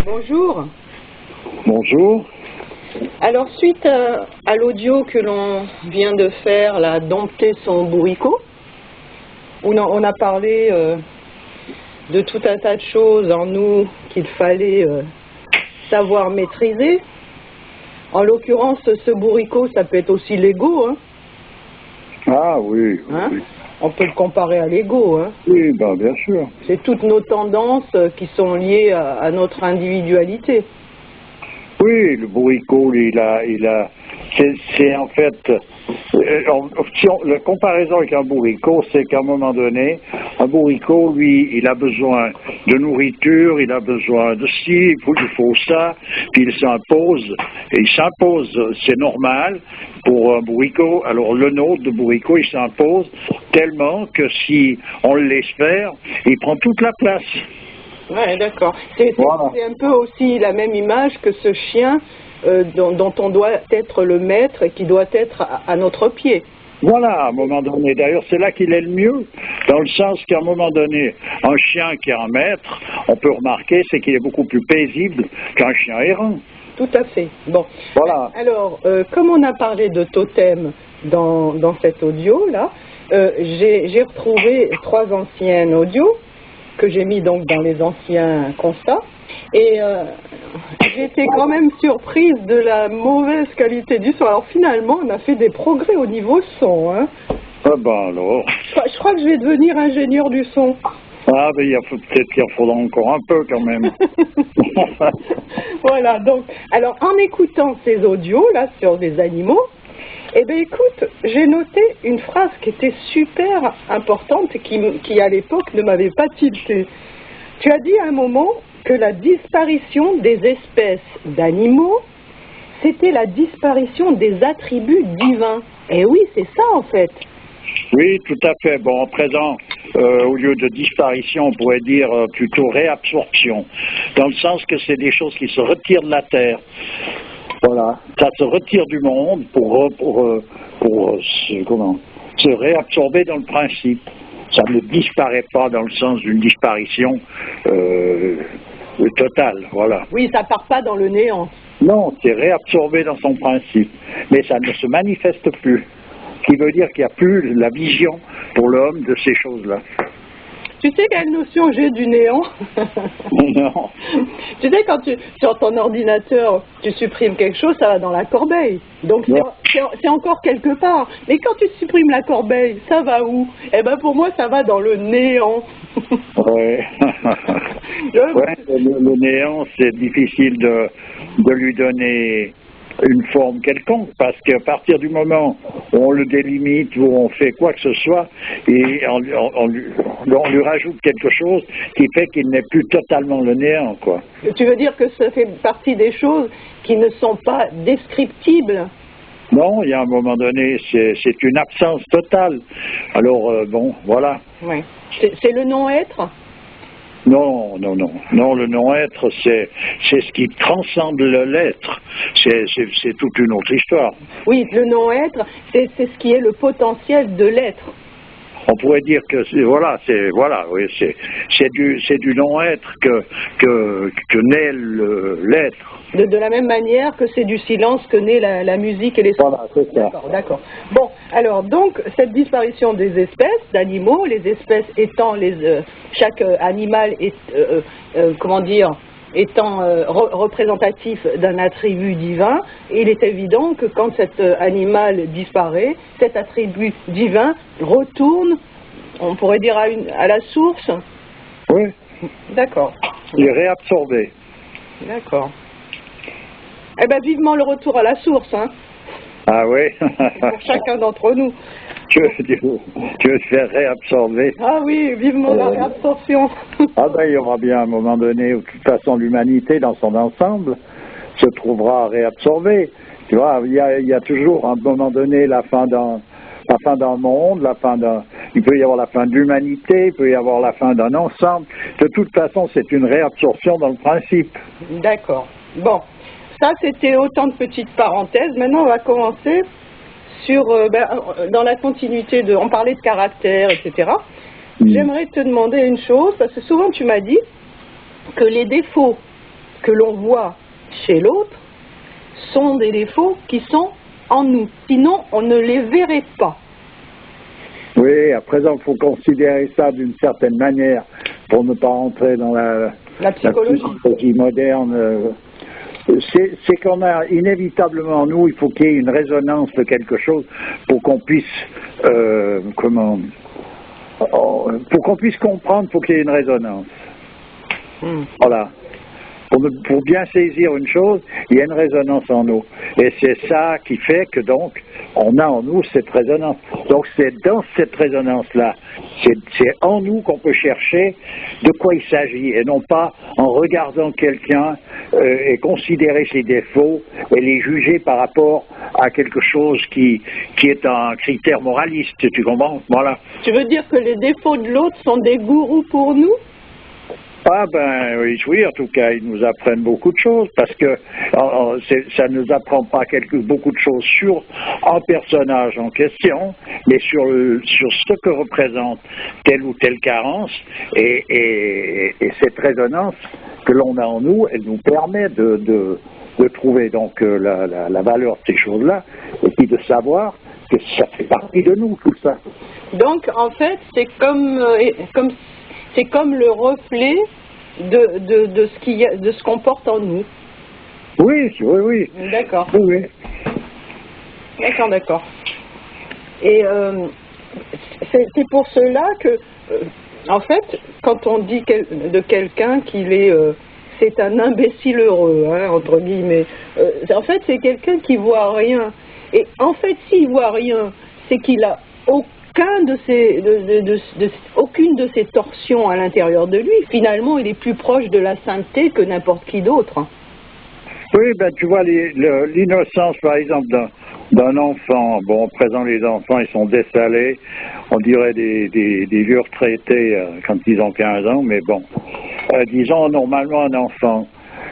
Bonjour. Bonjour. Alors, suite à l'audio que l'on vient de faire, là, dompter son bourricot, où on a parlé de tout un tas de choses en nous qu'il fallait savoir maîtriser. En l'occurrence, ce bourricot, ça peut être aussi l'ego. Hein. Ah oui, Hein? oui. On peut le comparer à l'ego. Hein. Oui, ben, bien sûr. C'est toutes nos tendances qui sont liées à notre individualité. Oui, le bourricot, c'est en fait, la comparaison avec un bourricot, c'est qu'à un moment donné, un bourricot, lui, il a besoin de nourriture, il a besoin de ci, il faut ça, puis il s'impose, c'est normal pour un bourricot. Alors le nôtre de bourricot, il s'impose tellement que si on le laisse faire, il prend toute la place. Ouais, d'accord. C'est Voilà. un peu aussi la même image que ce chien dont on doit être le maître et qui doit être à notre pied. Voilà, à un moment donné. D'ailleurs, c'est là qu'il est le mieux, dans le sens qu'à un moment donné, un chien qui est un maître, on peut remarquer, c'est qu'il est beaucoup plus paisible qu'un chien errant. Tout à fait. Bon. Voilà. Alors, comme on a parlé de totem dans cet audio-là, j'ai retrouvé 3 anciennes audios que j'ai mis donc dans les anciens constats. Et j'ai été quand même surprise de la mauvaise qualité du son. Alors finalement, on a fait des progrès au niveau son. Hein. Ah ben alors. Je crois que je vais devenir ingénieur du son. Ah ben peut-être qu'il en faudra encore un peu quand même. Voilà, donc, alors en écoutant ces audios là sur des animaux, eh bien écoute, j'ai noté une phrase qui était super importante et qui à l'époque ne m'avait pas tilté. Tu as dit à un moment que la disparition des espèces d'animaux, c'était la disparition des attributs divins. Eh oui, c'est ça en fait. Oui, tout à fait. Bon, en présent, au lieu de disparition, on pourrait dire plutôt réabsorption, dans le sens que c'est des choses qui se retirent de la Terre. Voilà, ça se retire du monde pour se réabsorber dans le principe. Ça ne disparaît pas dans le sens d'une disparition totale, voilà. Oui, ça part pas dans le néant. Non, c'est réabsorbé dans son principe, mais ça ne se manifeste plus. Ce qui veut dire qu'il n'y a plus la vision pour l'homme de ces choses-là. Tu sais quelle notion j'ai du néant? Non. Tu sais, quand sur ton ordinateur, tu supprimes quelque chose, ça va dans la corbeille. Donc c'est encore quelque part. Mais quand tu supprimes la corbeille, ça va où? Eh ben pour moi, ça va dans le néant. Ouais. Ouais, le néant, c'est difficile de lui donner une forme quelconque, parce qu'à partir du moment où on le délimite, où on fait quoi que ce soit, et on lui rajoute quelque chose qui fait qu'il n'est plus totalement le néant, quoi. Tu veux dire que ça fait partie des choses qui ne sont pas descriptibles? Non, il y a un moment donné, c'est une absence totale. Alors, bon, voilà. Ouais. C'est le non-être? Non, le non-être, c'est ce qui transcende l'être. C'est toute une autre histoire. Oui, le non-être, c'est ce qui est le potentiel de l'être. On pourrait dire que c'est du non-être que naît l'être. De la même manière que c'est du silence que naît la musique et les sons. Voilà, c'est ça. D'accord. Bon, alors donc cette disparition des espèces d'animaux, les espèces étant chaque animal est étant représentatif d'un attribut divin, il est évident que quand cet animal disparaît, cet attribut divin retourne, on pourrait dire à la source. Oui. D'accord. Il est réabsorbé. D'accord. Eh bien, vivement le retour à la source, hein. Ah oui. Pour chacun d'entre nous. Tu veux te faire réabsorber. Ah oui, vivement la réabsorption. Ah ben, il y aura bien un moment donné où, de toute façon, l'humanité, dans son ensemble, se trouvera réabsorbée. Tu vois, il y a toujours, à un moment donné, la fin d'un monde, il peut y avoir la fin de l'humanité, il peut y avoir la fin d'un ensemble. De toute façon, c'est une réabsorption dans le principe. D'accord. Bon, ça c'était autant de petites parenthèses. Maintenant, on va commencer sur, dans la continuité on parlait de caractère, etc. J'aimerais te demander une chose, parce que souvent tu m'as dit que les défauts que l'on voit chez l'autre sont des défauts qui sont en nous. Sinon, on ne les verrait pas. Oui, à présent, il faut considérer ça d'une certaine manière pour ne pas rentrer dans la psychologie moderne. C'est qu'on a inévitablement, nous, il faut qu'il y ait une résonance de quelque chose pour qu'on puisse, pour qu'on puisse comprendre, il faut qu'il y ait une résonance. Voilà. Pour bien saisir une chose, il y a une résonance en nous. Et c'est ça qui fait que donc, on a en nous cette résonance. Donc c'est dans cette résonance-là, c'est en nous qu'on peut chercher de quoi il s'agit, et non pas en regardant quelqu'un et considérer ses défauts et les juger par rapport à quelque chose qui est un critère moraliste, tu comprends? Voilà. Tu veux dire que les défauts de l'autre sont des gourous pour nous? Ah ben oui, en tout cas, ils nous apprennent beaucoup de choses, parce que ça ne nous apprend pas beaucoup de choses sur un personnage en question, mais sur ce que représente telle ou telle carence, et cette résonance que l'on a en nous, elle nous permet de trouver donc la valeur de ces choses-là, et puis de savoir que ça fait partie de nous, tout ça. Donc, en fait, c'est comme le reflet de ce qu'on porte en nous. Oui, oui, oui. D'accord. Oui, oui. D'accord. Et c'est pour cela que, en fait, quand on dit de quelqu'un qu'il est, c'est un imbécile heureux, hein, entre guillemets, en fait, c'est quelqu'un qui voit rien. Et en fait, s'il voit rien, c'est qu'il a aucune de ces torsions à l'intérieur de lui. Finalement, il est plus proche de la sainteté que n'importe qui d'autre. Oui, ben tu vois, l'innocence, par exemple, d'un enfant. Bon, à présent, les enfants, ils sont dessalés. On dirait des vieux retraités quand ils ont 15 ans, mais bon. Disons, normalement, un enfant,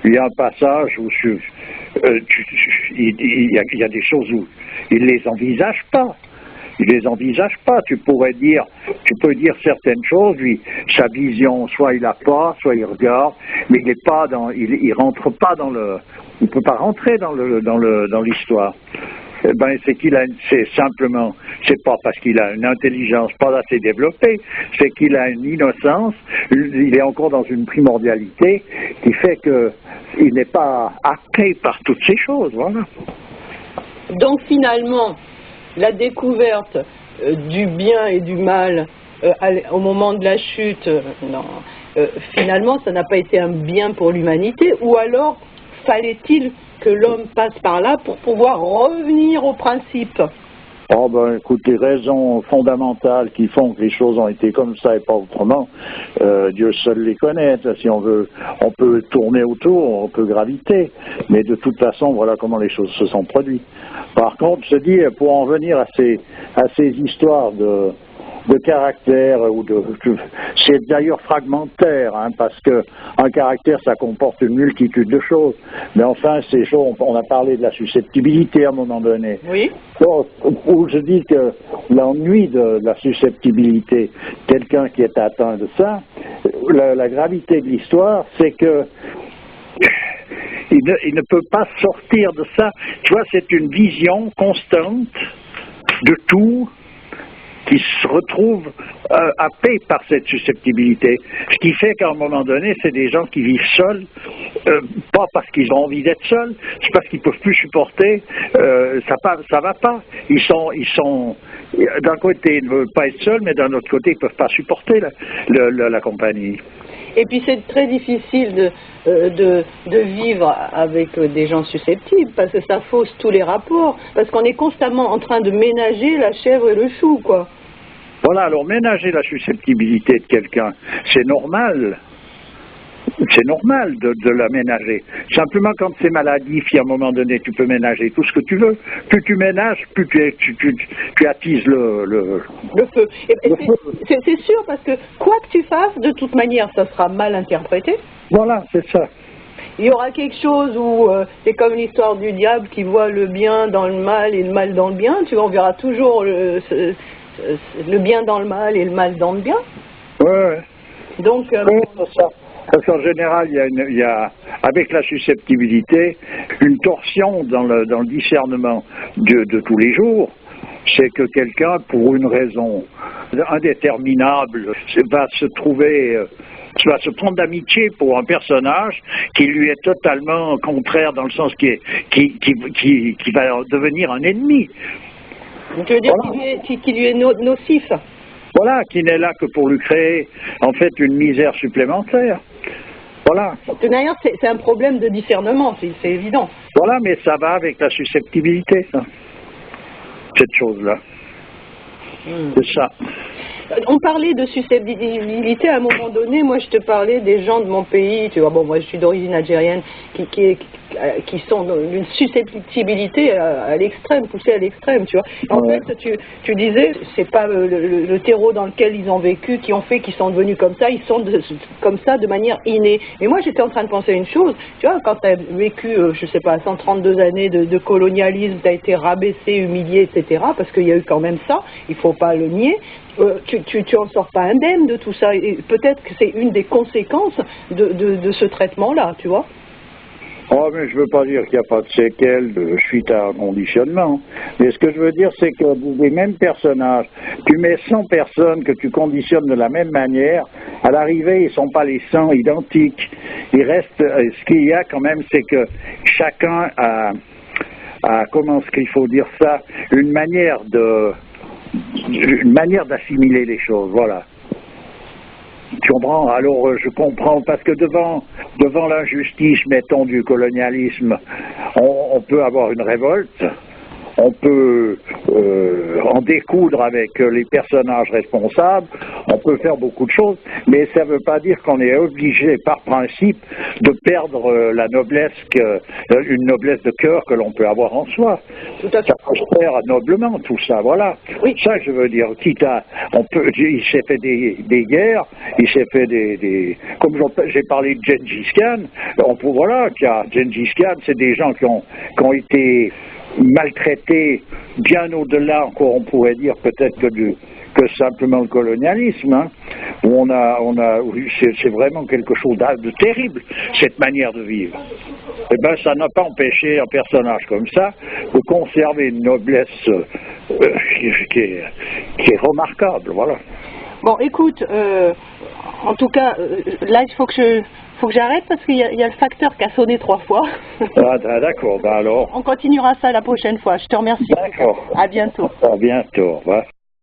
il y a un passage où il y a des choses où il les envisage pas. Il les envisage pas. Tu peux dire certaines choses, lui, sa vision, soit il n'a pas, soit il regarde, mais il n'est pas il rentre pas il peut pas rentrer dans l'histoire. Eh ben, c'est pas parce qu'il a une intelligence pas assez développée, c'est qu'il a une innocence, il est encore dans une primordialité qui fait qu'il n'est pas happé par toutes ces choses, voilà. Donc finalement, la découverte du bien et du mal au moment de la chute, finalement, ça n'a pas été un bien pour l'humanité, ou alors fallait-il que l'homme passe par là pour pouvoir revenir au principe? Oh ben écoute, les raisons fondamentales qui font que les choses ont été comme ça et pas autrement, Dieu seul les connaît. Si on veut, on peut tourner autour, on peut graviter, mais de toute façon, voilà comment les choses se sont produites. Par contre, je dis, pour en venir à ces histoires de caractère, c'est d'ailleurs fragmentaire, hein, parce que un caractère, ça comporte une multitude de choses. Mais enfin, ces choses, on a parlé de la susceptibilité à un moment donné. Oui. Donc, où je dis que l'ennui de la susceptibilité, quelqu'un qui est atteint de ça, la gravité de l'histoire, c'est que il ne peut pas sortir de ça. Tu vois, c'est une vision constante de tout qui se retrouve happés par cette susceptibilité. Ce qui fait qu'à un moment donné, c'est des gens qui vivent seuls, pas parce qu'ils ont envie d'être seuls, c'est parce qu'ils ne peuvent plus supporter, ça va pas. Ils sont d'un côté, ils ne veulent pas être seuls, mais d'un autre côté, ils ne peuvent pas supporter la compagnie. Et puis c'est très difficile de vivre avec des gens susceptibles, parce que ça fausse tous les rapports, parce qu'on est constamment en train de ménager la chèvre et le chou, quoi. Voilà, alors ménager la susceptibilité de quelqu'un, c'est normal. C'est normal de la ménager. Simplement, quand c'est maladif, à un moment donné, tu peux ménager tout ce que tu veux. Plus tu ménages, plus tu attises le feu. C'est sûr, parce que quoi que tu fasses, de toute manière, ça sera mal interprété. Voilà, c'est ça. Il y aura quelque chose où c'est comme l'histoire du diable qui voit le bien dans le mal et le mal dans le bien. Tu vois, on verra toujours le bien dans le mal et le mal dans le bien. Ouais. Donc, oui, c'est ça. Parce qu'en général, il y a, avec la susceptibilité, une torsion dans le discernement de tous les jours. C'est que quelqu'un, pour une raison indéterminable, va se prendre d'amitié pour un personnage qui lui est totalement contraire dans le sens qui va devenir un ennemi. Tu veux dire qui lui est nocif? Voilà, qui n'est là que pour lui créer en fait une misère supplémentaire. Voilà. D'ailleurs, c'est un problème de discernement, c'est évident. Voilà, mais ça va avec la susceptibilité, ça. Cette chose-là. C'est ça. On parlait de susceptibilité à un moment donné. Moi, je te parlais des gens de mon pays. Tu vois, bon, moi, je suis d'origine algérienne, qui sont d'une susceptibilité à l'extrême, poussée à l'extrême. Tu vois. En fait, tu disais, c'est pas le terreau dans lequel ils ont vécu qui ont fait qu'ils sont devenus comme ça. Ils sont comme ça de manière innée. Mais moi, j'étais en train de penser une chose. Tu vois, quand tu as vécu, je sais pas, 132 années de colonialisme, tu as été rabaissé, humilié, etc. Parce qu'il y a eu quand même ça. Il faut pas le nier. Tu en sors pas indemne de tout ça, et peut-être que c'est une des conséquences de ce traitement-là, tu vois. Oh, mais je veux pas dire qu'il n'y a pas de séquelles suite à un conditionnement. Mais ce que je veux dire, c'est que les mêmes personnages, tu mets 100 personnes que tu conditionnes de la même manière, à l'arrivée, ils ne sont pas les 100 identiques. Il reste, ce qu'il y a quand même, c'est que chacun a comment est-ce qu'il faut dire ça, une manière d'assimiler les choses, voilà. Tu comprends? Alors je comprends, parce que devant l'injustice, mettons, du colonialisme, on peut avoir une révolte, on peut en découdre avec les personnages responsables, on peut faire beaucoup de choses, mais ça ne veut pas dire qu'on est obligé par principe de perdre la noblesse, une noblesse de cœur que l'on peut avoir en soi. Ça prospère noblement, tout ça, voilà. Oui. Ça, je veux dire, il s'est fait des guerres, il s'est fait comme j'ai parlé de Gengis Khan, voilà, Gengis Khan, c'est des gens qui ont été maltraités bien au-delà, encore on pourrait dire peut-être que simplement le colonialisme, hein, où c'est vraiment quelque chose de terrible, cette manière de vivre. Eh bien, ça n'a pas empêché un personnage comme ça de conserver une noblesse qui est remarquable, voilà. Bon, écoute, en tout cas, là, il faut que j'arrête parce qu'il y a le facteur qui a sonné 3 fois. Ah, d'accord, ben alors. On continuera ça la prochaine fois. Je te remercie. D'accord. À bientôt. À bientôt. Au revoir.